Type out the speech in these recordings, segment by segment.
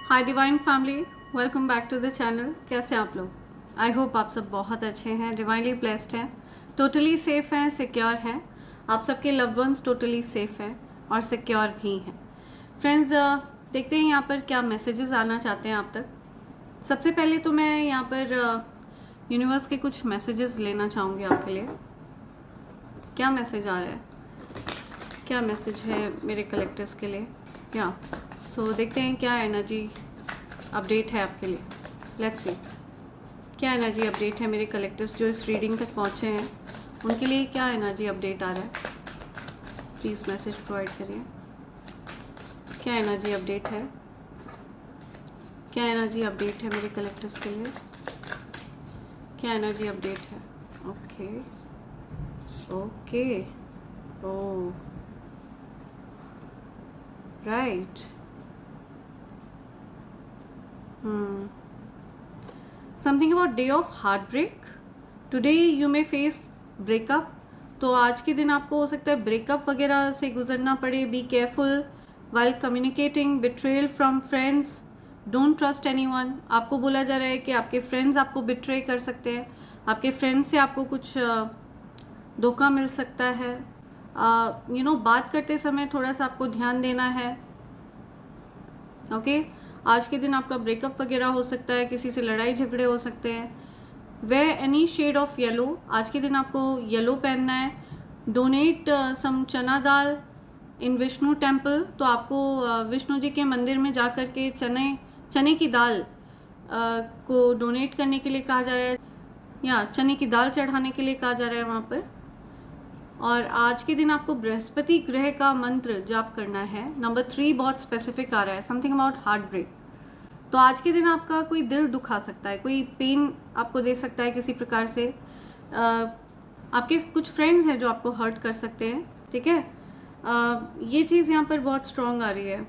Hi divine family, welcome back to the channel. कैसे हैं आप लोग? आई होप आप सब बहुत अच्छे हैं, डिवाइनली ब्लेस्ड हैं, टोटली सेफ़ हैं, सिक्योर हैं। आप सबके लव्ड वंस टोटली सेफ़ हैं और सिक्योर भी हैं। फ्रेंड्स, देखते हैं यहाँ पर क्या मैसेजेस आना चाहते हैं आप तक। सबसे पहले तो मैं यहाँ पर यूनिवर्स के कुछ मैसेजेस लेना चाहूँगी आपके लिए। क्या मैसेज आ रहा है, क्या मैसेज है मेरे कलेक्टर्स के लिए? या सो देखते हैं क्या एनर्जी अपडेट है आपके लिए। लेट्स सी क्या एनर्जी अपडेट है मेरे कलेक्टर्स जो इस रीडिंग तक पहुँचे हैं, उनके लिए क्या एनर्जी अपडेट आ रहा है। प्लीज़ मैसेज प्रोवाइड करिए। क्या एनर्जी अपडेट है, क्या एनर्जी अपडेट है मेरे कलेक्टर्स के लिए, क्या एनर्जी अपडेट है? Okay okay, oh right. Something about day of heart break. Today you may face breakup. तो आज के दिन आपको हो सकता है ब्रेकअप वगैरह से गुजरना पड़े। Be careful while communicating, betrayal from friends, don't trust anyone. आपको बोला जा रहा है कि आपके फ्रेंड्स आपको बिट्रे कर सकते हैं, आपके फ्रेंड्स से आपको कुछ धोखा मिल सकता है। बात करते समय थोड़ा सा आपको ध्यान देना है। ओके, आज के दिन आपका ब्रेकअप वगैरह हो सकता है, किसी से लड़ाई झगड़े हो सकते हैं। Wear any shade of yellow. आज के दिन आपको येलो पहनना है। डोनेट सम चना दाल इन विष्णु टेम्पल। तो आपको विष्णु जी के मंदिर में जा कर के चने की दाल को डोनेट करने के लिए कहा जा रहा है, या चने की दाल चढ़ाने के लिए कहा जा रहा है वहाँ पर। और आज के दिन आपको बृहस्पति ग्रह का मंत्र जाप करना है। नंबर 3 बहुत स्पेसिफिक आ रहा है, समथिंग अबाउट हार्ट ब्रेक। तो आज के दिन आपका कोई दिल दुखा सकता है, कोई पेन आपको दे सकता है किसी प्रकार से। आपके कुछ फ्रेंड्स हैं जो आपको हर्ट कर सकते हैं, ठीक है। ये चीज़ यहाँ पर बहुत स्ट्रॉन्ग आ रही है।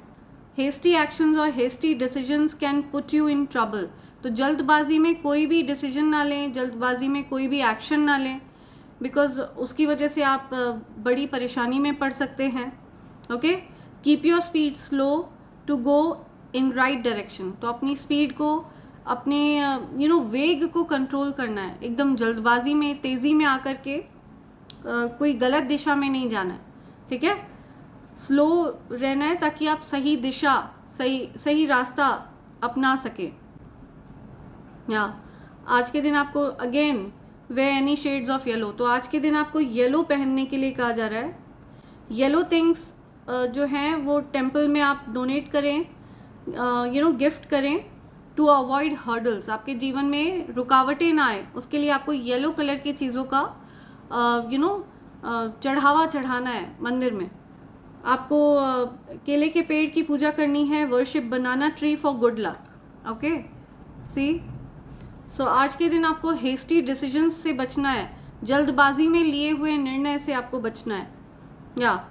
हेस्टी एक्शंस और hasty decisions can put you in trouble. तो जल्दबाजी में कोई भी डिसीजन ना लें, जल्दबाजी में कोई भी एक्शन ना लें, बिकॉज उसकी वजह से आप बड़ी परेशानी में पड़ सकते हैं। Okay, keep your speed slow to go in right direction. तो अपनी स्पीड को, अपने वेग को कंट्रोल करना है। एकदम जल्दबाजी में, तेज़ी में आकर के कोई गलत दिशा में नहीं जाना है, ठीक है। स्लो रहना है ताकि आप सही दिशा, सही रास्ता अपना सकें। या आज के दिन आपको again way any shades of yellow. तो आज के दिन आपको येलो पहनने के लिए कहा जा रहा है। येलो थिंग्स जो हैं वो टेम्पल में आप डोनेट करें, गिफ्ट करें टू अवॉइड हर्डल्स। आपके जीवन में रुकावटें ना आए, उसके लिए आपको येलो कलर की चीज़ों का चढ़ावा चढ़ाना है मंदिर में। आपको केले के पेड़ की पूजा करनी है। Worship banana tree for good luck. Okay, see so आज के दिन आपको हेस्टी डिसीजंस से बचना है, जल्दबाजी में लिए हुए निर्णय से आपको बचना है। या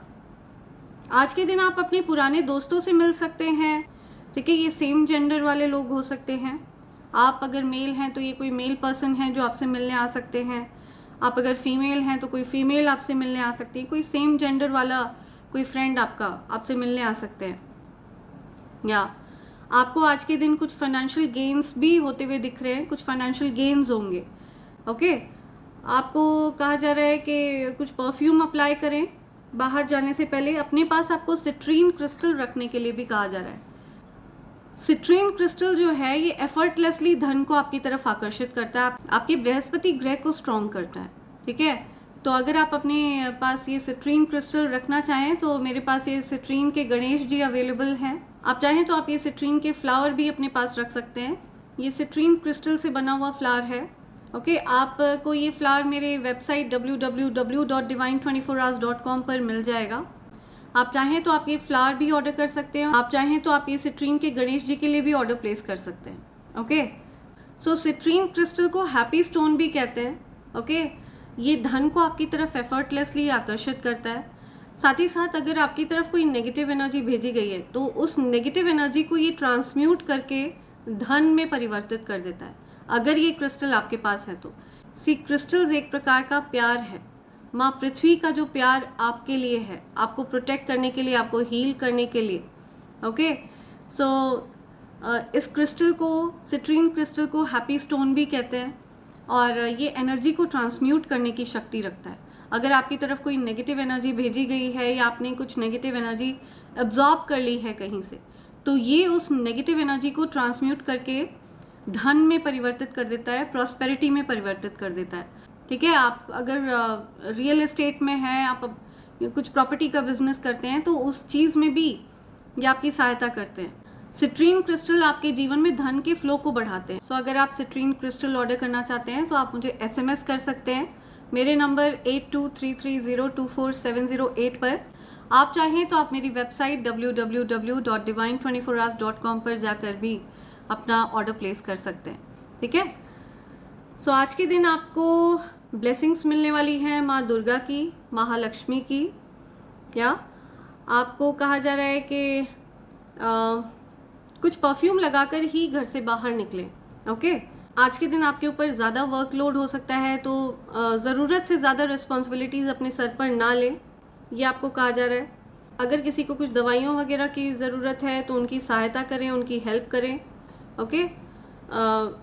आज के दिन आप अपने पुराने दोस्तों से मिल सकते हैं, ठीक है। ये सेम जेंडर वाले लोग हो सकते हैं। आप अगर मेल हैं तो ये कोई मेल पर्सन है जो आपसे मिलने आ सकते हैं। आप अगर फीमेल हैं तो कोई फीमेल आपसे मिलने आ सकती है। कोई सेम जेंडर वाला कोई फ्रेंड आपका आपसे मिलने आ सकते हैं। या आपको आज के दिन कुछ फाइनेंशियल गेन्स भी होते हुए दिख रहे हैं, कुछ फाइनेंशियल गेन्स होंगे। ओके, आपको कहा जा रहा है कि कुछ परफ्यूम अप्लाई करें बाहर जाने से पहले। अपने पास आपको सिट्रीन क्रिस्टल रखने के लिए भी कहा जा रहा है। सिट्रीन क्रिस्टल जो है ये एफर्टलेसली धन को आपकी तरफ आकर्षित करता है, आपके बृहस्पति ग्रह को स्ट्रॉन्ग करता है, ठीक है। तो अगर आप अपने पास ये सिट्रीन क्रिस्टल रखना चाहें तो मेरे पास ये सिट्रीन के गणेश जी अवेलेबल हैं। आप चाहें तो आप ये सिट्रीन के फ्लावर भी अपने पास रख सकते हैं। ये सिट्रीन क्रिस्टल से बना हुआ फ्लावर है। ओके, आपको ये फ्लावर मेरे वेबसाइट www.divine24hours.com पर मिल जाएगा। आप चाहें तो आप ये फ्लावर भी ऑर्डर कर सकते हैं। आप चाहें तो आप ये सिट्रीन के गणेश जी के लिए भी ऑर्डर प्लेस कर सकते हैं। ओके, सो सिट्रीन क्रिस्टल को हैप्पी स्टोन भी कहते हैं। ओके, ये धन को आपकी तरफ एफर्टलेसली आकर्षित करता है। साथ ही साथ अगर आपकी तरफ कोई नेगेटिव एनर्जी भेजी गई है तो उस नेगेटिव एनर्जी को ये ट्रांसम्यूट करके धन में परिवर्तित कर देता है, अगर ये क्रिस्टल आपके पास है तो। सी क्रिस्टल्स एक प्रकार का प्यार है, माँ पृथ्वी का जो प्यार आपके लिए है, आपको प्रोटेक्ट करने के लिए, आपको हील करने के लिए। ओके, सो इस क्रिस्टल को, सिट्रीन क्रिस्टल को हैप्पी स्टोन भी कहते हैं और ये एनर्जी को ट्रांसम्यूट करने की शक्ति रखता है। अगर आपकी तरफ कोई नेगेटिव एनर्जी भेजी गई है या आपने कुछ नेगेटिव एनर्जी एब्जॉर्ब कर ली है कहीं से, तो ये उस नेगेटिव एनर्जी को ट्रांसम्यूट करके धन में परिवर्तित कर देता है, प्रॉस्पेरिटी में परिवर्तित कर देता है। ठीक है, आप अगर रियल एस्टेट में हैं, आप कुछ प्रॉपर्टी का बिजनेस करते हैं, तो उस चीज़ में भी ये आपकी सहायता करते हैं। सिट्रीन क्रिस्टल आपके जीवन में धन के फ्लो को बढ़ाते हैं। सो अगर आप सिट्रीन क्रिस्टल ऑर्डर करना चाहते हैं तो आप मुझे SMS कर सकते हैं मेरे नंबर 8233024708 पर। आप चाहें तो आप मेरी वेबसाइट www.divine24hours.com पर जाकर भी अपना ऑर्डर प्लेस कर सकते हैं। ठीक है, सो आज के दिन आपको ब्लेसिंग्स मिलने वाली हैं माँ दुर्गा की, महालक्ष्मी की, या आपको कहा जा रहा है कि कुछ परफ्यूम लगाकर ही घर से बाहर निकलें। ओके, आज के दिन आपके ऊपर ज़्यादा वर्कलोड हो सकता है, तो ज़रूरत से ज़्यादा रिस्पॉन्सिबिलिटीज़ अपने सर पर ना लें, ये आपको कहा जा रहा है। अगर किसी को कुछ दवाइयों वगैरह की ज़रूरत है तो उनकी सहायता करें, उनकी हेल्प करें। ओके,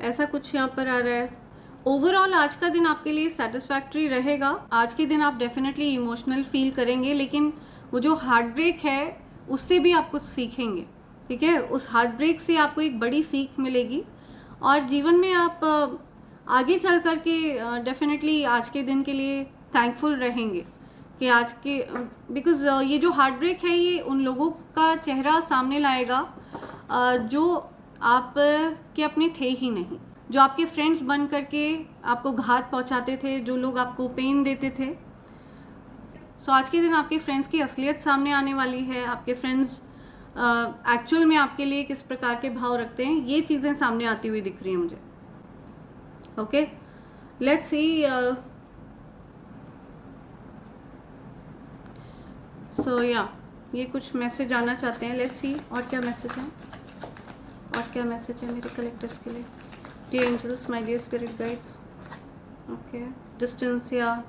ऐसा कुछ यहाँ पर आ रहा है। ओवरऑल आज का दिन आपके लिए सेटिस्फैक्ट्री रहेगा। आज के दिन आप डेफिनेटली इमोशनल फील करेंगे, लेकिन वो जो हार्ट ब्रेक है उससे भी आप कुछ सीखेंगे। ठीक है, उस हार्ट ब्रेक से आपको एक बड़ी सीख मिलेगी और जीवन में आप आगे चल कर के डेफिनेटली आज के दिन के लिए थैंकफुल रहेंगे कि आज के, बिकॉज़ ये जो हार्ट ब्रेक है ये उन लोगों का चेहरा सामने लाएगा जो आप के अपने थे ही नहीं, जो आपके फ्रेंड्स बन करके आपको घात पहुंचाते थे, जो लोग आपको पेन देते थे। सो आज के दिन आपके फ्रेंड्स की असलियत सामने आने वाली है। आपके फ्रेंड्स एक्चुअल में आपके लिए किस प्रकार के भाव रखते हैं, ये चीज़ें सामने आती हुई दिख रही हैं मुझे। Okay, let's see. सो या ये कुछ मैसेज आना चाहते हैं, लेट्स सी और क्या मैसेज है, और क्या मैसेज है मेरे कलेक्टर्स के लिए। Dear angels, my dear spirit guides. Okay, distance या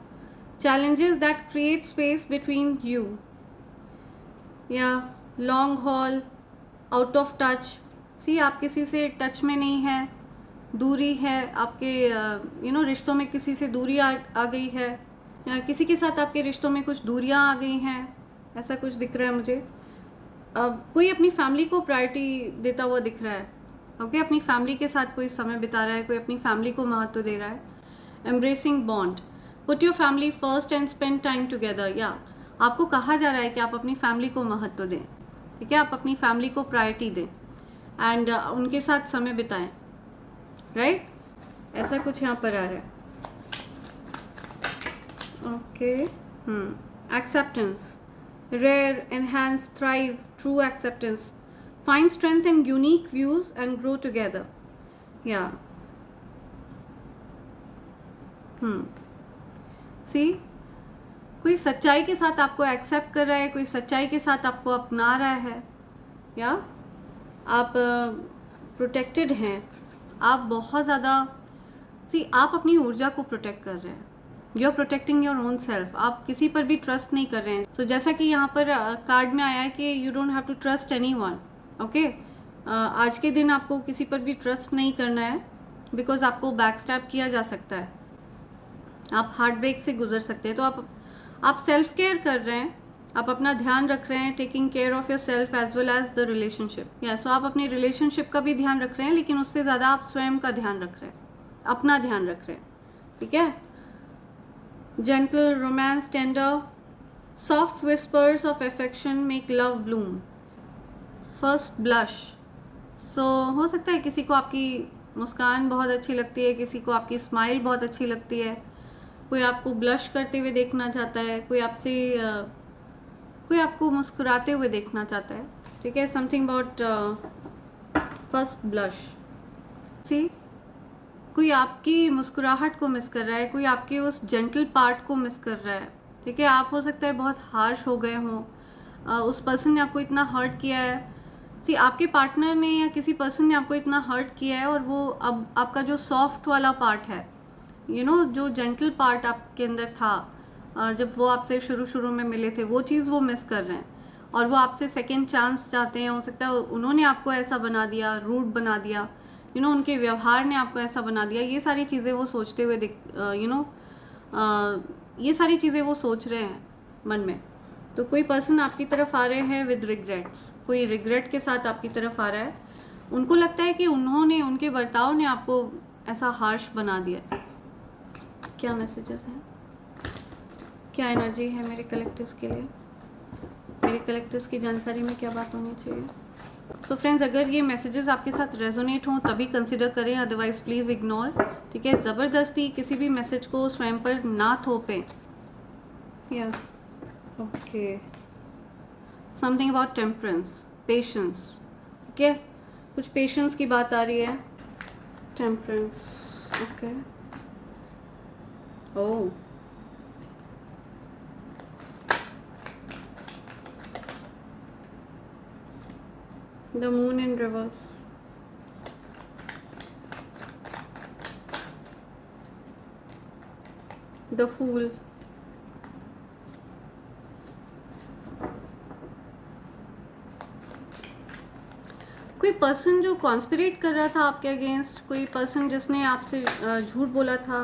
challenges that create space between you, या long haul, out of touch. See आप किसी से टच में नहीं है, दूरी है आपके रिश्तों में किसी से दूरी आ गई है, या किसी के साथ आपके रिश्तों में कुछ दूरियां आ गई हैं, ऐसा कुछ दिख रहा है मुझे। कोई अपनी फैमिली को प्रायोरिटी देता हुआ दिख रहा है। ओके, अपनी फैमिली के साथ कोई समय बिता रहा है, कोई अपनी फैमिली को महत्व दे रहा है। Embracing bond, put your family first and spend time together. या आपको कहा जा रहा है कि आप अपनी फैमिली को महत्व दें। ठीक है, आप अपनी फैमिली को प्रायोरिटी दें एंड उनके साथ समय बिताएं। राइट, ऐसा कुछ यहाँ पर आ रहा है। Okay, acceptance, rare, enhance, thrive, true acceptance, find strength in unique views and grow together. या सी कोई सच्चाई के साथ आपको एक्सेप्ट कर रहा है, कोई सच्चाई के साथ आपको अपना रहा है, या आप प्रोटेक्टेड हैं। आप बहुत ज़्यादा आप अपनी ऊर्जा को प्रोटेक्ट कर रहे हैं। You are protecting your own self. आप किसी पर भी ट्रस्ट नहीं कर रहे हैं। सो जैसा कि यहाँ पर कार्ड में आया है कि you don't have to trust anyone. Okay, आज के दिन आपको किसी पर भी ट्रस्ट नहीं करना है, बिकॉज आपको बैक स्टैप किया जा सकता है, आप हार्ट ब्रेक से गुजर सकते हैं। तो आप सेल्फ केयर कर रहे हैं, आप अपना ध्यान रख रहे हैं, taking care of your self as well as the relationship. या सो आप अपने रिलेशनशिप का भी ध्यान रख रहे हैं, लेकिन उससे ज़्यादा आप स्वयं का ध्यान रख रहे हैं, अपना ध्यान रख रहे हैं। ठीक है, gentle, romance, tender, soft whispers of affection make love bloom, first blush. So हो सकता है किसी को आपकी मुस्कान बहुत अच्छी लगती है, किसी को आपकी स्माइल बहुत अच्छी लगती है, कोई आपको ब्लश करते हुए देखना चाहता है, कोई आपको मुस्कुराते हुए देखना चाहता है। ठीक है, समथिंग अबाउट फर्स्ट ब्लश। सी कोई आपकी मुस्कुराहट को मिस कर रहा है, कोई आपके उस जेंटल पार्ट को मिस कर रहा है। ठीक है, आप हो सकता है बहुत हार्श हो गए हों, उस पर्सन ने आपको इतना हर्ट किया है। आपके पार्टनर ने या किसी पर्सन ने आपको इतना हर्ट किया है, और वो अब आपका जो सॉफ्ट वाला पार्ट है, जो जेंटल पार्ट आपके अंदर था जब वो आपसे शुरू में मिले थे, वो चीज़ वो मिस कर रहे हैं। और वो आपसे सेकेंड चांस चाहते हैं। हो सकता है उन्होंने आपको ऐसा बना दिया, रूड बना दिया, उनके व्यवहार ने आपको ऐसा बना दिया। ये सारी चीज़ें वो सोचते हुए ये सारी चीज़ें वो सोच रहे हैं मन में। तो कोई पर्सन आपकी तरफ आ रहे हैं विद रिग्रेट्स, कोई रिग्रेट के साथ आपकी तरफ आ रहा है। उनको लगता है कि उनके बर्ताव ने आपको ऐसा हार्श बना दिया। क्या मैसेजेस हैं, क्या एनर्जी है मेरे कलेक्टिव्स के लिए, मेरे कलेक्टिव्स की जानकारी में क्या बात होनी चाहिए। सो फ्रेंड्स, अगर ये मैसेजेस आपके साथ रेजोनेट हों तभी कंसिडर करें, अदरवाइज प्लीज़ इग्नोर। ठीक है, ज़बरदस्ती किसी भी मैसेज को स्वयं पर ना थोपें। या okay, something about temperance, patience. ठीक है, कुछ पेशेंस की बात आ रही है। Temperance, okay. Oh, the moon in reverse, the fool, कोई पर्सन जो कॉन्स्पिरेट कर रहा था आपके अगेंस्ट, कोई पर्सन जिसने आपसे झूठ बोला था,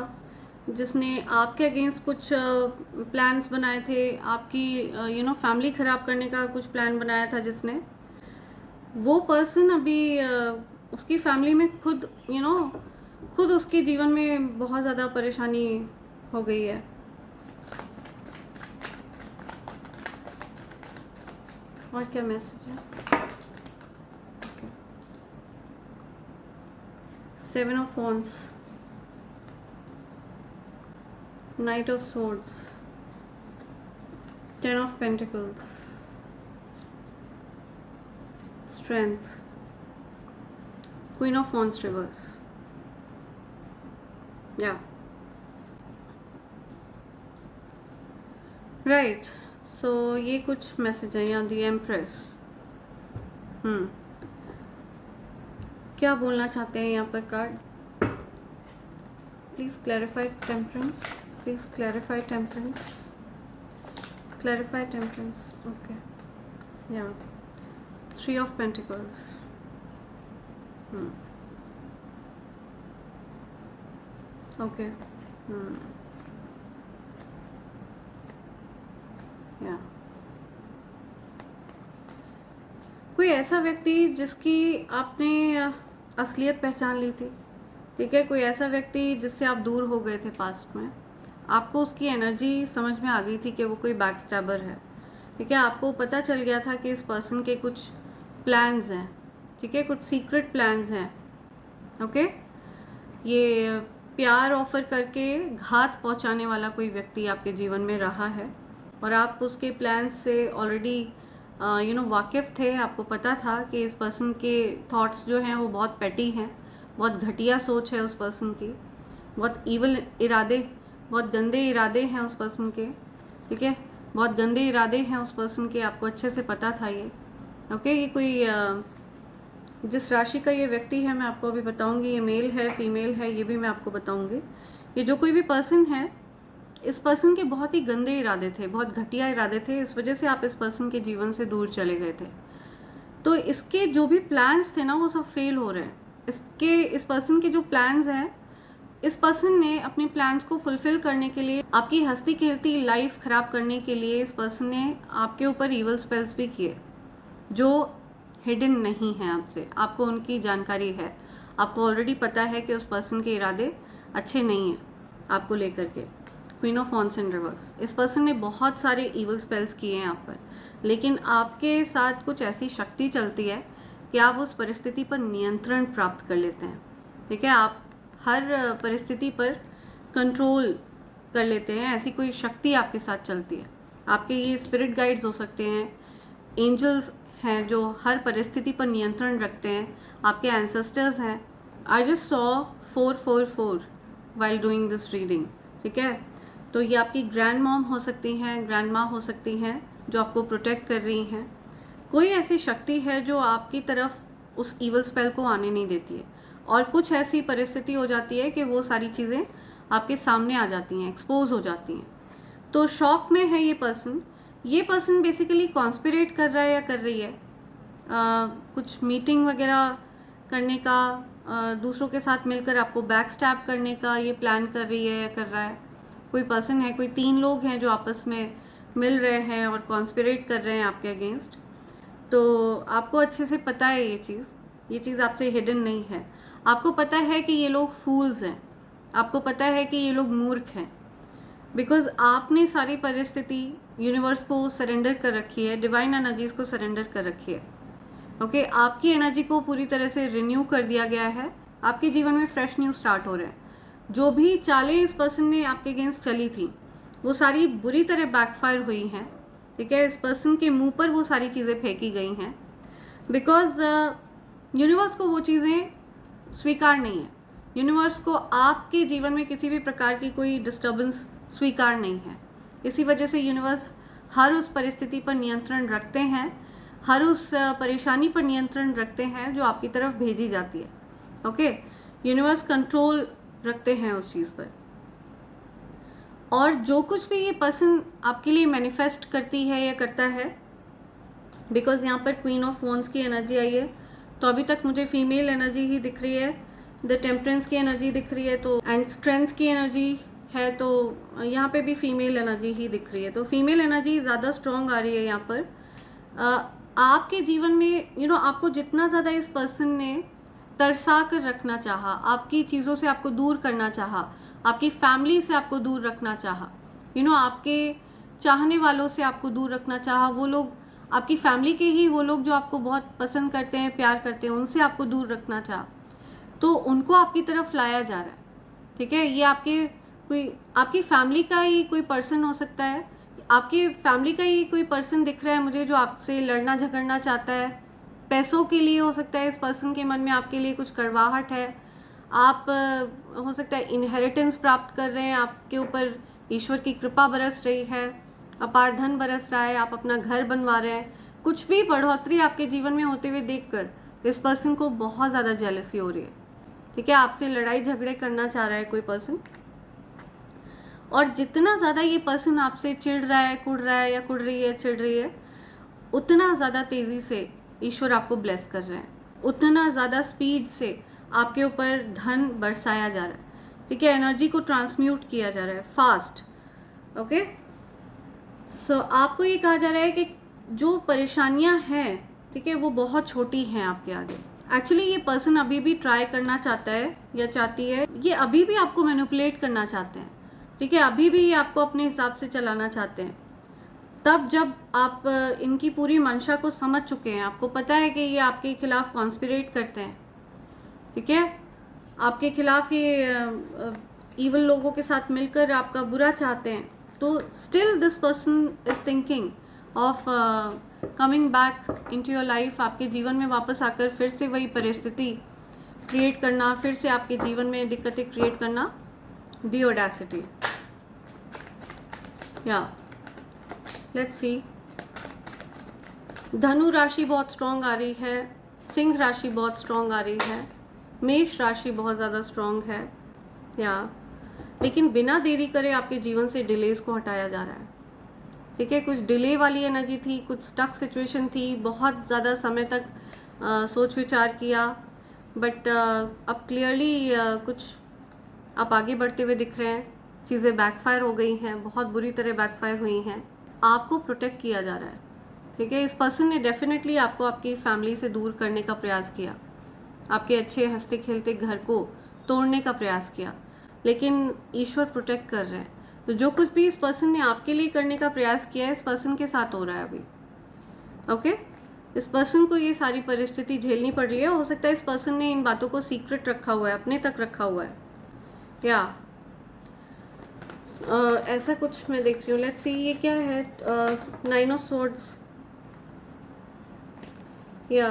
जिसने आपके अगेंस्ट कुछ प्लान्स बनाए थे, आपकी फैमिली ख़राब करने का कुछ प्लान बनाया था जिसने, वो पर्सन अभी उसकी फैमिली में खुद उसके जीवन में बहुत ज़्यादा परेशानी हो गई है। और क्या मैसेज है? Seven of Wands, Knight of Swords, Ten of Pentacles, Strength, Queen of Wands reverse. Yeah. Right. So ये कुछ मैसेज है यहाँ, The Empress. क्या बोलना चाहते हैं यहाँ पर card? Please clarify temperance, please clarify temperance, clarify temperance. Okay, या थ्री ऑफ पेंटिकल्स, ओके, या कोई ऐसा व्यक्ति जिसकी आपने असलियत पहचान ली थी। ठीक है, कोई ऐसा व्यक्ति जिससे आप दूर हो गए थे पास्ट में, आपको उसकी एनर्जी समझ में आ गई थी कि वो कोई बैक स्टैबर है। ठीक है, आपको पता चल गया था कि इस पर्सन के कुछ प्लान्स हैं। ठीक है, कुछ सीक्रेट प्लान्स हैं। ओके, ये प्यार ऑफर करके घात पहुंचाने वाला कोई व्यक्ति आपके जीवन में रहा है और आप उसके प्लान्स से ऑलरेडी वाकिफ़ थे। आपको पता था कि इस पर्सन के थॉट्स जो हैं वो बहुत पेटी हैं, बहुत घटिया सोच है उस पर्सन की, बहुत ईवल इरादे, बहुत गंदे इरादे हैं उस पर्सन के। ठीक है, बहुत गंदे इरादे हैं उस पर्सन के, आपको अच्छे से पता था ये। ओके, ये कोई जिस राशि का ये व्यक्ति है मैं आपको अभी बताऊंगी, ये मेल है फीमेल है ये भी मैं आपको बताऊंगी। ये जो कोई भी पर्सन है, इस पर्सन के बहुत ही गंदे इरादे थे, बहुत घटिया इरादे थे, इस वजह से आप इस पर्सन के जीवन से दूर चले गए थे। तो इसके जो भी प्लान्स थे ना वो सब फेल हो रहे हैं। इस पर्सन के जो प्लान्स हैं, इस पर्सन ने अपने प्लान्स को फुलफिल करने के लिए, आपकी हंसती खेलती लाइफ ख़राब करने के लिए इस पर्सन ने आपके ऊपर ईवल स्पेल्स भी किए जो हिडन नहीं है आपसे। आपको उनकी जानकारी है, आपको ऑलरेडी पता है कि उस पर्सन के इरादे अच्छे नहीं हैं आपको लेकर के। Queen of wands in reverse, इस पर्सन ने बहुत सारे ईवल स्पेल्स किए हैं आप पर, लेकिन आपके साथ कुछ ऐसी शक्ति चलती है कि आप उस परिस्थिति पर नियंत्रण प्राप्त कर लेते हैं। ठीक है, आप हर परिस्थिति पर कंट्रोल कर लेते हैं, ऐसी कोई शक्ति आपके साथ चलती है। आपके ये स्पिरिट गाइड्स हो सकते हैं, एंजल्स हैं जो हर परिस्थिति पर नियंत्रण रखते हैं, आपके एंसेस्टर्स हैं। I just saw 444 while doing this reading. ठीक है, तो ये आपकी ग्रैंड मॉम हो सकती हैं, ग्रैंड माँ हो सकती हैं जो आपको प्रोटेक्ट कर रही हैं। कोई ऐसी शक्ति है जो आपकी तरफ उस ईवल स्पेल को आने नहीं देती है, और कुछ ऐसी परिस्थिति हो जाती है कि वो सारी चीज़ें आपके सामने आ जाती हैं, एक्सपोज हो जाती हैं। तो शॉक में है ये पर्सन ये पर्सन बेसिकली कॉन्स्पिरेट कर रहा है या कर रही है, कुछ मीटिंग वगैरह करने का, दूसरों के साथ मिलकर आपको बैक स्टैब करने का ये प्लान कर रही है या कर रहा है। कोई पर्सन है, कोई 3 लोग हैं जो आपस में मिल रहे हैं और कॉन्स्पिरेट कर रहे हैं आपके अगेंस्ट। तो आपको अच्छे से पता है ये चीज़ आपसे हिडन नहीं है। आपको पता है कि ये लोग फूल्स हैं, आपको पता है कि ये लोग मूर्ख हैं, बिकॉज आपने सारी परिस्थिति यूनिवर्स को सरेंडर कर रखी है, डिवाइन एनर्जीज को सरेंडर कर रखी है। ओके, आपकी एनर्जी को पूरी तरह से रिन्यू कर दिया गया है, आपके जीवन में फ्रेश न्यू स्टार्ट हो रहा है। जो भी चालें इस पर्सन ने आपके अगेंस्ट चली थी वो सारी बुरी तरह बैकफायर हुई हैं, ठीक है। इस पर्सन के मुंह पर वो सारी चीज़ें फेंकी गई हैं, बिकॉज यूनिवर्स को वो चीज़ें स्वीकार नहीं है। यूनिवर्स को आपके जीवन में किसी भी प्रकार की कोई डिस्टर्बेंस स्वीकार नहीं है। इसी वजह से यूनिवर्स हर उस परिस्थिति पर नियंत्रण रखते हैं, हर उस परेशानी पर नियंत्रण रखते हैं जो आपकी तरफ भेजी जाती है। ओके, यूनिवर्स कंट्रोल रखते हैं उस चीज़ पर। और जो कुछ भी ये पर्सन आपके लिए मैनिफेस्ट करती है या करता है, बिकॉज यहाँ पर क्वीन ऑफ वॉन्ड्स की एनर्जी आई है, तो अभी तक मुझे फीमेल एनर्जी ही दिख रही है। द टेम्परेंस की एनर्जी दिख रही है, तो एंड स्ट्रेंथ की एनर्जी है, तो यहाँ पे भी फीमेल एनर्जी ही दिख रही है। तो फीमेल एनर्जी ज़्यादा स्ट्रॉन्ग आ रही है यहाँ पर। आपके जीवन में आपको जितना ज़्यादा इस पर्सन ने तरसा कर रखना चाहा, आपकी चीज़ों से आपको दूर करना चाहा, आपकी फैमिली से आपको दूर रखना चाहा, आपके चाहने वालों से आपको दूर रखना चाहा, वो लोग आपकी फैमिली के ही वो लोग जो आपको बहुत पसंद करते हैं, प्यार करते हैं, उनसे आपको दूर रखना चाहा, तो उनको आपकी तरफ लाया जा रहा है, ठीक है। ये आपकी फैमिली का ही कोई पर्सन हो सकता है, आपके फैमिली का ही कोई पर्सन दिख रहा है मुझे जो आपसे लड़ना झगड़ना चाहता है, पैसों के लिए हो सकता है। इस पर्सन के मन में आपके लिए कुछ कड़वाहट है, आप हो सकता है इनहेरिटेंस प्राप्त कर रहे हैं, आपके ऊपर ईश्वर की कृपा बरस रही है, अपार धन बरस रहा है, आप अपना घर बनवा रहे हैं, कुछ भी बढ़ोतरी आपके जीवन में होते हुए देखकर इस पर्सन को बहुत ज़्यादा जेलसी हो रही है, ठीक है। आपसे लड़ाई झगड़े करना चाह रहा है कोई पर्सन, और जितना ज़्यादा ये पर्सन आपसे चिढ़ रहा है, कुड़ रहा है या कुड़ रही है, चिढ़ रही है, उतना ज़्यादा तेज़ी से ईश्वर आपको ब्लेस कर रहे हैं, उतना ज़्यादा स्पीड से आपके ऊपर धन बरसाया जा रहा है, ठीक है। एनर्जी को ट्रांसम्यूट किया जा रहा है फास्ट। ओके, सो आपको ये कहा जा रहा है कि जो परेशानियां हैं, ठीक है, वो बहुत छोटी हैं आपके आगे। एक्चुअली ये पर्सन अभी भी ट्राई करना चाहता है या चाहती है, ये अभी भी आपको मैनिपुलेट करना चाहते हैं, ठीक है। अभी भी ये आपको अपने हिसाब से चलाना चाहते हैं। तब जब आप इनकी पूरी मंशा को समझ चुके हैं, आपको पता है कि ये आपके खिलाफ कॉन्स्पिरेट करते हैं, ठीक है, आपके खिलाफ ये इवल लोगों के साथ मिलकर आपका बुरा चाहते हैं, तो still this person is thinking of coming back into your life, आपके जीवन में वापस आकर फिर से वही परिस्थिति क्रिएट करना, फिर से आपके जीवन में दिक्कतें क्रिएट करना। दी ऑडेसिटी, या लेट्स सी। धनु राशि बहुत स्ट्रॉन्ग आ रही है, सिंह राशि बहुत स्ट्रॉन्ग आ रही है, मेष राशि बहुत ज़्यादा स्ट्रॉन्ग है, या लेकिन बिना देरी करे आपके जीवन से डिलेज को हटाया जा रहा है, ठीक है। कुछ डिले वाली एनर्जी थी, कुछ स्टक सिचुएशन थी, बहुत ज़्यादा समय तक सोच विचार किया, बट अब क्लियरली कुछ आप आगे बढ़ते हुए दिख रहे हैं। चीज़ें बैकफायर हो गई हैं, बहुत बुरी तरह बैकफायर हुई हैं, आपको प्रोटेक्ट किया जा रहा है, ठीक है। इस पर्सन ने डेफिनेटली आपको आपकी फैमिली से दूर करने का प्रयास किया, आपके अच्छे हंसते खेलते घर को तोड़ने का प्रयास किया, लेकिन ईश्वर प्रोटेक्ट कर रहे हैं। तो जो कुछ भी इस पर्सन ने आपके लिए करने का प्रयास किया है, इस पर्सन के साथ हो रहा है अभी, ओके। इस पर्सन को ये सारी परिस्थिति झेलनी पड़ रही है। हो सकता है इस पर्सन ने इन बातों को सीक्रेट रखा हुआ है, अपने तक रखा हुआ है, या ऐसा कुछ मैं देख रही हूँ। लेट्स सी ये क्या है, 9 ऑफ स्वॉर्ड्स, या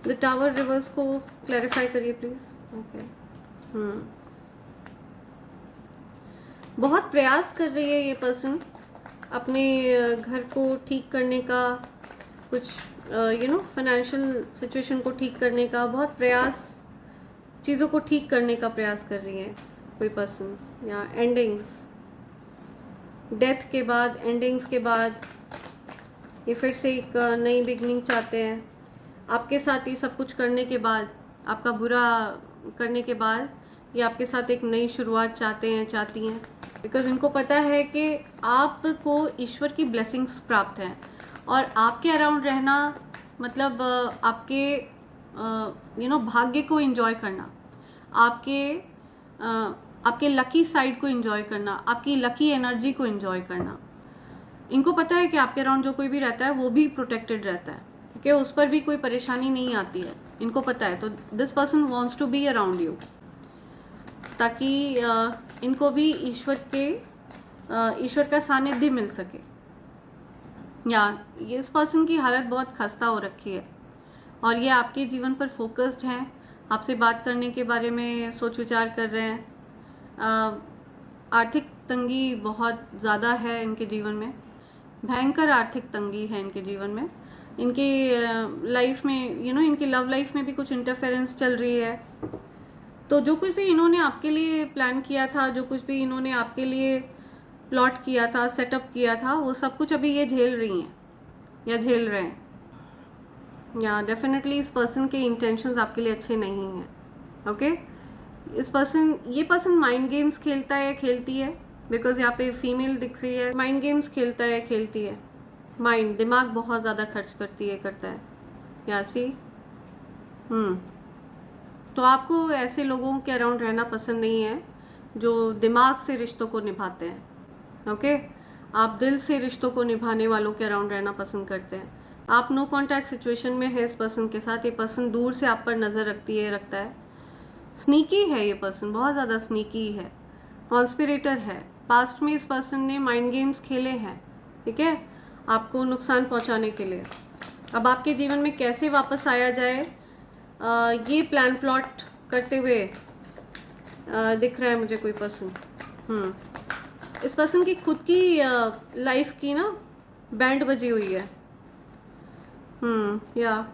द टावर रिवर्स को क्लैरिफाई करिए प्लीज। ओके, बहुत प्रयास कर रही है ये पर्सन अपने घर को ठीक करने का, कुछ फाइनेंशियल सिचुएशन को ठीक करने का, बहुत प्रयास, चीज़ों को ठीक करने का प्रयास कर रही है कोई पर्सन। या एंडिंग्स, डेथ के बाद, एंडिंग्स के बाद ये फिर से एक नई बिगनिंग चाहते हैं आपके साथ। ये सब कुछ करने के बाद, आपका बुरा करने के बाद, ये आपके साथ एक नई शुरुआत चाहते हैं, चाहती हैं, बिकॉज इनको पता है कि आपको ईश्वर की ब्लेसिंग्स प्राप्त हैं और आपके अराउंड रहना मतलब आपके भाग्य को एंजॉय करना, आपके लकी साइड को एंजॉय करना, आपकी लकी एनर्जी को एंजॉय करना। इनको पता है कि आपके अराउंड जो कोई भी रहता है वो भी प्रोटेक्टेड रहता है, ठीक है, उस पर भी कोई परेशानी नहीं आती है, इनको पता है। तो this person wants to be around you, ताकि इनको भी ईश्वर का सानिध्य मिल सके। या इस पर्सन की हालत बहुत खस्ता हो रखी है और ये आपके जीवन पर फोकस्ड हैं, आपसे बात करने के बारे में सोच विचार कर रहे हैं। आर्थिक तंगी बहुत ज़्यादा है इनके जीवन में, भयंकर आर्थिक तंगी है इनके जीवन में। इनके लाइफ में इनकी लव लाइफ में भी कुछ इंटरफेरेंस चल रही है। तो जो कुछ भी इन्होंने आपके लिए प्लान किया था, जो कुछ भी इन्होंने आपके लिए प्लॉट किया था, सेटअप किया था, वो सब कुछ अभी ये झेल रही हैं या झेल रहे हैं। या डेफिनेटली इस पर्सन के इंटेंशंस आपके लिए अच्छे नहीं हैं। ओके, ये पर्सन माइंड गेम्स खेलता है, खेलती है, बिकॉज यहाँ पे फीमेल दिख रही है। माइंड गेम्स खेलता है, खेलती है, माइंड दिमाग बहुत ज़्यादा खर्च करता है। या सी तो आपको ऐसे लोगों के अराउंड रहना पसंद नहीं है जो दिमाग से रिश्तों को निभाते हैं। ओके, आप दिल से रिश्तों को निभाने वालों के अराउंड रहना पसंद करते हैं। आप नो कॉन्टैक्ट सिचुएशन में है इस पर्सन के साथ। ये पर्सन दूर से आप पर नज़र रखता है। स्नीकी है ये पर्सन, बहुत ज़्यादा स्नीकी है, कॉन्स्पिरेटर है। पास्ट में इस पर्सन ने माइंड गेम्स खेले हैं, ठीक है, आपको नुकसान पहुंचाने के लिए। अब आपके जीवन में कैसे वापस आया जाए, ये प्लान प्लॉट करते हुए दिख रहा है मुझे कोई पर्सन। इस पर्सन की खुद की लाइफ की ना बैंड बजी हुई है। या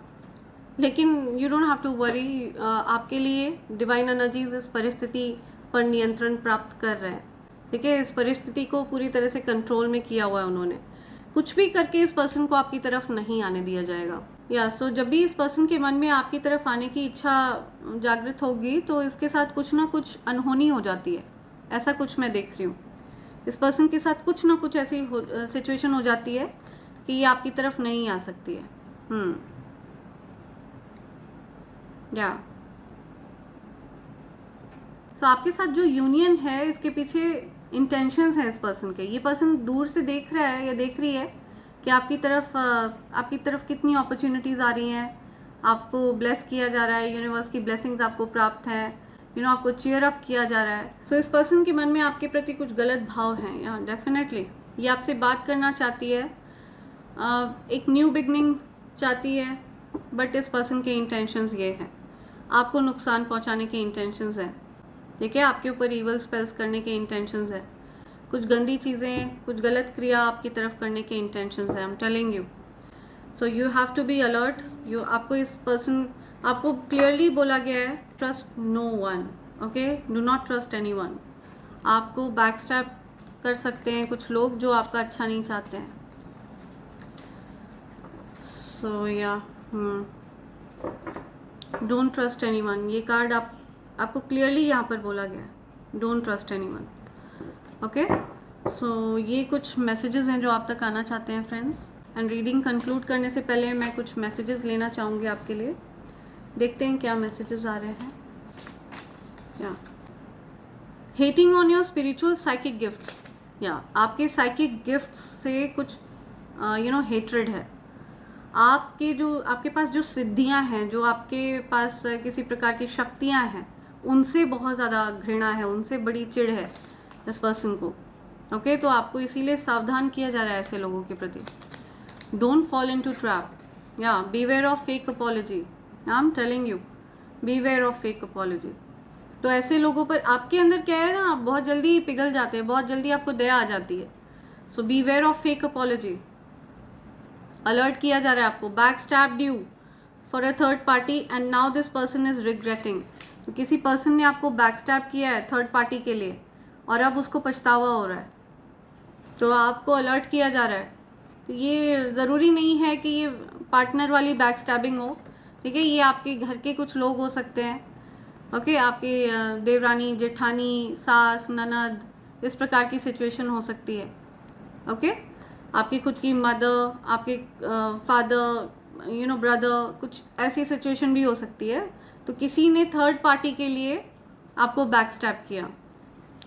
लेकिन you don't have to worry, आपके लिए डिवाइन एनर्जीज इस परिस्थिति पर नियंत्रण प्राप्त कर रहे हैं, ठीक है। इस परिस्थिति को पूरी तरह से कंट्रोल में किया हुआ है उन्होंने। कुछ भी करके इस पर्सन को आपकी तरफ नहीं आने दिया जाएगा। या सो जब भी इस पर्सन के मन में आपकी तरफ आने की इच्छा जागृत होगी तो इसके साथ कुछ ना कुछ अनहोनी हो जाती है, ऐसा कुछ मैं देख रही हूँ। इस पर्सन के साथ कुछ ना कुछ ऐसी सिचुएशन हो जाती है कि ये आपकी तरफ नहीं आ सकती है। या तो आपके साथ जो यूनियन है इसके पीछे इंटेंशंस हैं इस पर्सन के। ये पर्सन दूर से देख रहा है या देख रही है कि आपकी तरफ कितनी अपॉर्चुनिटीज़ आ रही हैं, आपको ब्लेस किया जा रहा है, यूनिवर्स की ब्लेसिंग्स आपको प्राप्त है, आपको चीयर अप किया जा रहा है। सो इस पर्सन के मन में आपके प्रति कुछ गलत भाव हैं। या डेफिनेटली ये आपसे बात करना चाहती है, एक न्यू बिगनिंग चाहती है, बट इस पर्सन के इंटेंशंस ये हैं, आपको नुकसान पहुंचाने के इंटेंशंस हैं, ठीक है, आपके ऊपर ईवल स्पेल्स करने के इंटेंशंस है, कुछ गंदी चीज़ें, कुछ गलत क्रिया आपकी तरफ करने के इंटेंशंस है। I am telling you, so you have to be alert. आपको क्लियरली बोला गया है, trust no one, okay, do not trust any one. आपको बैक स्टैप कर सकते हैं कुछ लोग जो आपका अच्छा नहीं चाहते हैं। सो या डोंट ट्रस्ट एनी वन, ये कार्ड आपको क्लियरली यहाँ पर बोला गया है, don't trust any one. Okay, so ये कुछ मैसेजेस हैं जो आप तक आना चाहते हैं फ्रेंड्स। एंड रीडिंग कंक्लूड करने से पहले मैं कुछ मैसेजेस लेना चाहूँगी आपके लिए। देखते हैं क्या मैसेजेस आ रहे हैं। या hating on your spiritual psychic gifts, या आपके साइकिक गिफ्ट्स से कुछ हेट्रेड है। आपके पास जो सिद्धियां हैं, जो आपके पास किसी प्रकार की शक्तियां हैं, उनसे बहुत ज़्यादा घृणा है, उनसे बड़ी चिढ़ है इस पर्सन को। ओके, तो आपको इसीलिए सावधान किया जा रहा है ऐसे लोगों के प्रति। डोंट फॉल इनटू ट्रैप, या beware of fake apology. I am telling you, beware of fake apology. तो ऐसे लोगों पर आपके अंदर क्या है ना, आप बहुत जल्दी पिघल जाते हैं, बहुत जल्दी आपको दया आ जाती है। So beware of fake apology, alert किया जा रहा है आपको। Back stabbed you for a third party and now this person is regretting. तो किसी पर्सन ने आपको बैक स्टैप किया है थर्ड पार्टी के लिए और अब उसको पछतावा हो रहा है। तो आपको अलर्ट किया जा रहा है तो ये ज़रूरी नहीं है कि ये पार्टनर वाली बैक स्टैबिंग हो, ठीक है। ये आपके घर के कुछ लोग हो सकते हैं, ओके। आपके देवरानी, जेठानी, सास, ननद, इस प्रकार की सिचुएशन हो सकती है, ओके। आपकी खुद की मदर, आपके फादर, ब्रदर, कुछ ऐसी सिचुएशन भी हो सकती है। तो किसी ने थर्ड पार्टी के लिए आपको बैक स्टैब किया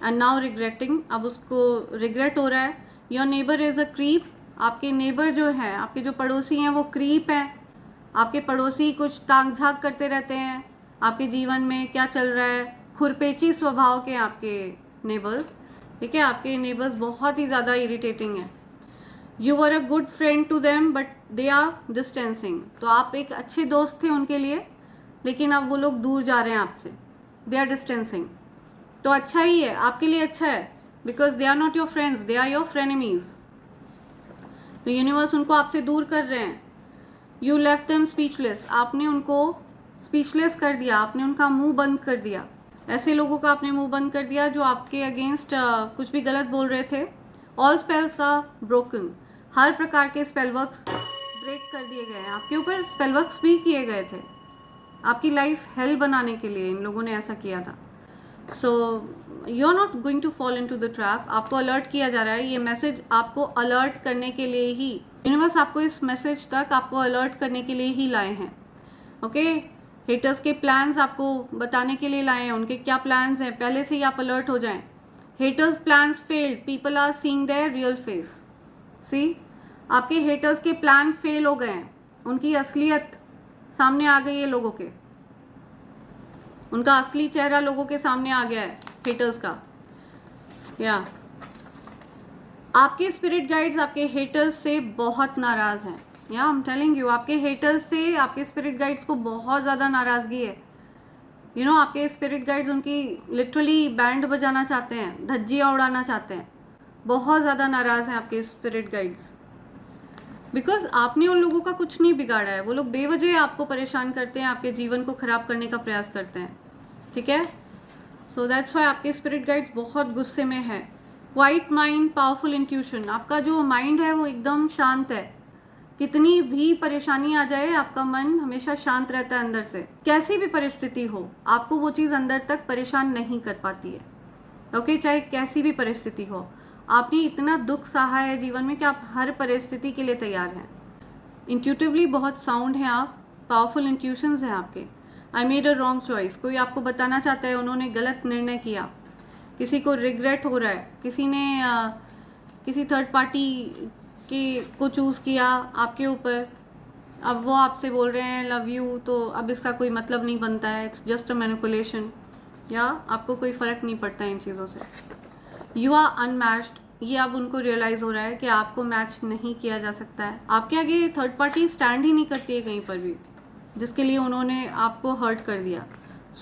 एंड नाउ रिग्रेटिंग, अब उसको रिग्रेट हो रहा है। Your neighbour is a creep, आपके नेबर जो हैं, आपके जो पड़ोसी हैं वो क्रीप हैं। आपके पड़ोसी कुछ ताक झाक करते रहते हैं आपके जीवन में क्या चल रहा है, खुरपेची स्वभाव के आपके नेबर्स, ठीक है। आपके नेबर्स बहुत ही ज़्यादा इरिटेटिंग हैं। You were a good friend to them but they are distancing, तो आप एक अच्छे दोस्त थे उनके लिए, लेकिन अब वो लोग दूर जा रहे हैं आपसे, दे आर डिस्टेंसिंग। तो अच्छा ही है, आपके लिए अच्छा है, because they are not your friends, they are your frenemies. तो यूनिवर्स उनको आपसे दूर कर रहे हैं। यू लेफ्ट देम स्पीचलेस, आपने उनको स्पीचलेस कर दिया, आपने उनका मुंह बंद कर दिया। ऐसे लोगों का आपने मुंह बंद कर दिया जो आपके अगेंस्ट कुछ भी गलत बोल रहे थे। ऑल स्पेल्स आर ब्रोकन, हर प्रकार के स्पेल वर्क्स ब्रेक कर दिए गए हैं। आपके ऊपर स्पेल वर्क्स भी किए गए थे, आपकी लाइफ हेल बनाने के लिए इन लोगों ने ऐसा किया था। So you are not going to fall in to the trap. आपको अलर्ट किया जा रहा है, ये मैसेज आपको अलर्ट करने के लिए ही, यूनिवर्स आपको इस मैसेज तक आपको अलर्ट करने के लिए ही लाए हैं, ओके। हेटर्स के प्लान्स आपको बताने के लिए लाए हैं, उनके क्या प्लान्स हैं, पहले से ही आप अलर्ट हो जाएं। Haters plans failed, people are seeing their real face. See, आपके हेटर्स के प्लान फेल हो गए हैं, उनकी असलियत सामने आ गई है लोगों के, उनका असली चेहरा लोगों के सामने आ गया है हेटर्स का। या आपके स्पिरिट गाइड्स आपके हेटर्स से बहुत नाराज़ हैं। या आई एम टेलिंग यू, आपके हेटर्स से आपके स्पिरिट गाइड्स को बहुत ज़्यादा नाराज़गी है। आपके स्पिरिट गाइड्स उनकी लिटरली बैंड बजाना चाहते हैं, धज्जियाँ उड़ाना चाहते हैं, बहुत ज़्यादा नाराज़ हैं आपके स्पिरिट गाइड्स, बिकॉज आपने उन लोगों का कुछ नहीं बिगाड़ा है। वो लोग बेवजह आपको परेशान करते हैं, आपके जीवन को ख़राब करने का प्रयास करते हैं, ठीक है। सो दैट्स वाई आपके स्पिरिट गाइड्स बहुत गुस्से में है। क्वाइट माइंड, पावरफुल इंट्यूशन, आपका जो माइंड है वो एकदम शांत है। कितनी भी परेशानी आ जाए आपका मन हमेशा शांत रहता है अंदर से, कैसी भी परिस्थिति हो आपको वो चीज़ अंदर तक परेशान नहीं कर पाती है, ओके। चाहे कैसी भी परिस्थिति हो, आपने इतना दुख सहा है जीवन में कि आप हर परिस्थिति के लिए तैयार हैं। इंट्यूटिवली बहुत साउंड हैं आप, पावरफुल इंट्यूशंस हैं आपके। I made a wrong choice, कोई आपको बताना चाहता है उन्होंने गलत निर्णय किया, किसी को रिग्रेट हो रहा है, किसी ने किसी थर्ड पार्टी को चूज़ किया आपके ऊपर, अब वो आपसे बोल रहे हैं लव यू, तो अब इसका कोई मतलब नहीं बनता है, इट्स जस्ट अ मैनिपुलेशन, या आपको कोई फ़र्क नहीं पड़ता है इन चीज़ों से। यू आर अनमैच्ड, ये अब उनको रियलाइज़ हो रहा है कि आपको मैच नहीं किया जा सकता है। आपके आगे थर्ड पार्टी स्टैंड ही नहीं करती है कहीं पर भी, जिसके लिए उन्होंने आपको हर्ट कर दिया।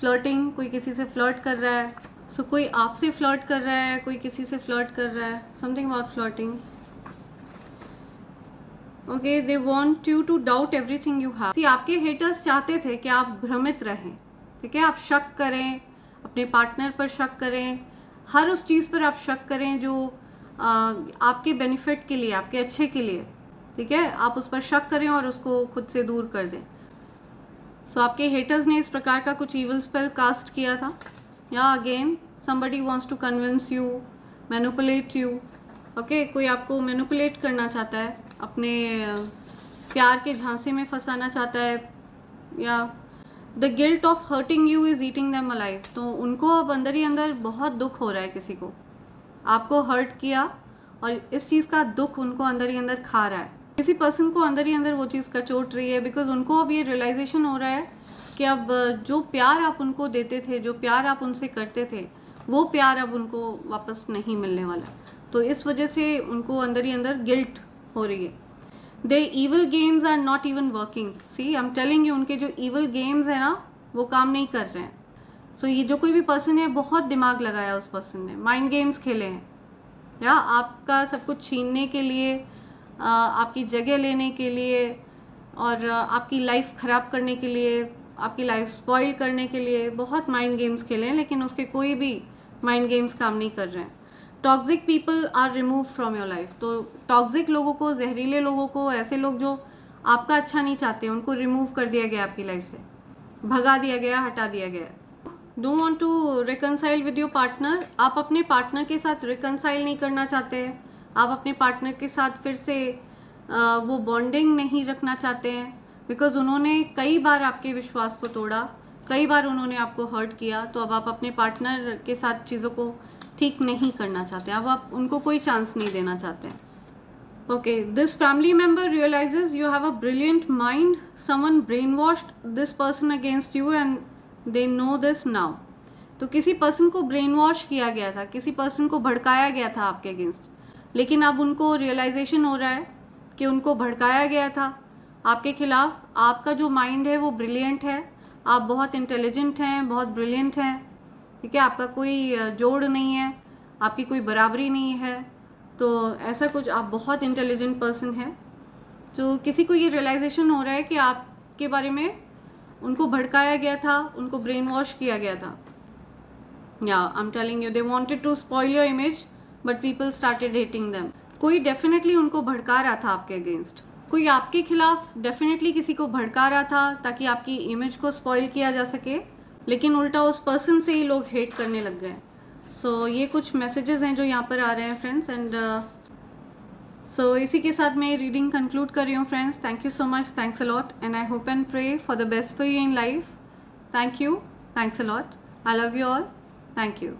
फ्लर्टिंग, कोई किसी से फ्लर्ट कर रहा है, सो कोई आपसे फ्लर्ट कर रहा है, कोई किसी से फ्लर्ट कर रहा है, something about flirting, okay. They want you to doubt everything you have. See, आपके हेटर्स चाहते थे कि आप भ्रमित रहें, ठीक है। आप शक करें, अपने पार्टनर पर शक करें, हर उस चीज़ पर आप शक करें जो आपके बेनिफिट के लिए, आपके अच्छे के लिए, ठीक है। आप उस पर शक करें और उसको खुद से दूर कर दें। सो आपके हेटर्स ने इस प्रकार का कुछ ईवल स्पेल कास्ट किया था। या again somebody wants to convince you, manipulate you, okay. कोई आपको मैनिपुलेट करना चाहता है, अपने प्यार के झांसे में फंसाना चाहता है, या the guilt of hurting you is eating them alive. तो उनको अब अंदर ही अंदर बहुत दुख हो रहा है, किसी को आपको हर्ट किया और इस चीज़ का दुख उनको अंदर ही अंदर खा रहा है। किसी पर्सन को अंदर ही अंदर वो चीज़ कचोट रही है, बिकॉज उनको अब ये रियलाइजेशन हो रहा है कि अब जो प्यार आप उनको देते थे, जो प्यार आप उनसे करते थे, वो प्यार अब उनको वापस नहीं मिलने वाला। तो इस वजह से उनको अंदर ही अंदर गिल्ट हो रही है। They evil games are not even working. See, I am telling you, उनके जो ईवल गेम्स है ना वो काम नहीं कर रहे हैं। सो ये जो कोई भी पर्सन है, बहुत दिमाग लगाया उस पर्सन ने, माइंड गेम्स खेले हैं, या आपका सब कुछ छीनने के लिए, आपकी जगह लेने के लिए, और आपकी लाइफ ख़राब करने के लिए, आपकी लाइफ स्पॉइल करने के लिए बहुत माइंड गेम्स खेले हैं, लेकिन उसके कोई भी माइंड गेम्स काम नहीं कर रहे हैं। Toxic people are remove from your life. तो टॉक्सिक लोगों को, जहरीले लोगों को, ऐसे लोग जो आपका अच्छा नहीं चाहते, उनको रिमूव कर दिया गया आपकी लाइफ से, भगा दिया गया, हटा दिया गया। Don't want to reconcile with your partner. आप अपने पार्टनर के साथ रिकनसाइल नहीं करना चाहते हैं, आप अपने पार्टनर के साथ फिर से वो बॉन्डिंग नहीं रखना चाहते हैं, बिकॉज उन्होंने कई बार आपके विश्वास को तोड़ा, कई बार उन्होंने आपको हर्ट किया। तो अब आप अपने पार्टनर के साथ चीज़ों को ठीक नहीं करना चाहते, अब आप उनको कोई चांस नहीं देना चाहते हैं। Okay, this family member realises you have a brilliant mind, someone brain washed this person against you and they know this now. तो किसी पर्सन को ब्रेन वॉश किया गया था, किसी पर्सन को भड़काया गया था आपके अगेंस्ट, लेकिन अब उनको रियलाइजेशन हो रहा है कि उनको भड़काया गया था आपके खिलाफ। आपका जो माइंड है वो ब्रिलियंट है, आप बहुत इंटेलिजेंट हैं, बहुत ब्रिलियंट हैं, ठीक है, आपका कोई जोड़ नहीं है, आपकी कोई बराबरी नहीं है। तो ऐसा कुछ, आप बहुत इंटेलिजेंट पर्सन हैं। तो किसी को ये रियलाइजेशन हो रहा है कि आपके बारे में उनको भड़काया गया था, उनको ब्रेन वॉश किया गया था। या I am telling you, they wanted to spoil your image but people started hating them. कोई डेफिनेटली उनको भड़का रहा था आपके अगेंस्ट, कोई आपके खिलाफ डेफिनेटली किसी को भड़का रहा था ताकि आपकी इमेज को स्पॉइल किया जा सके, लेकिन उल्टा उस पर्सन से ही लोग हेट करने लग गए। सो ये कुछ मैसेजेस हैं जो यहाँ पर आ रहे हैं फ्रेंड्स। एंड सो इसी के साथ मैं रीडिंग कंक्लूड कर रही हूँ friends. Thank you so much, thanks a lot, and I hope and pray for the best for you in life. Thank you, thanks a lot, I love you all, thank you.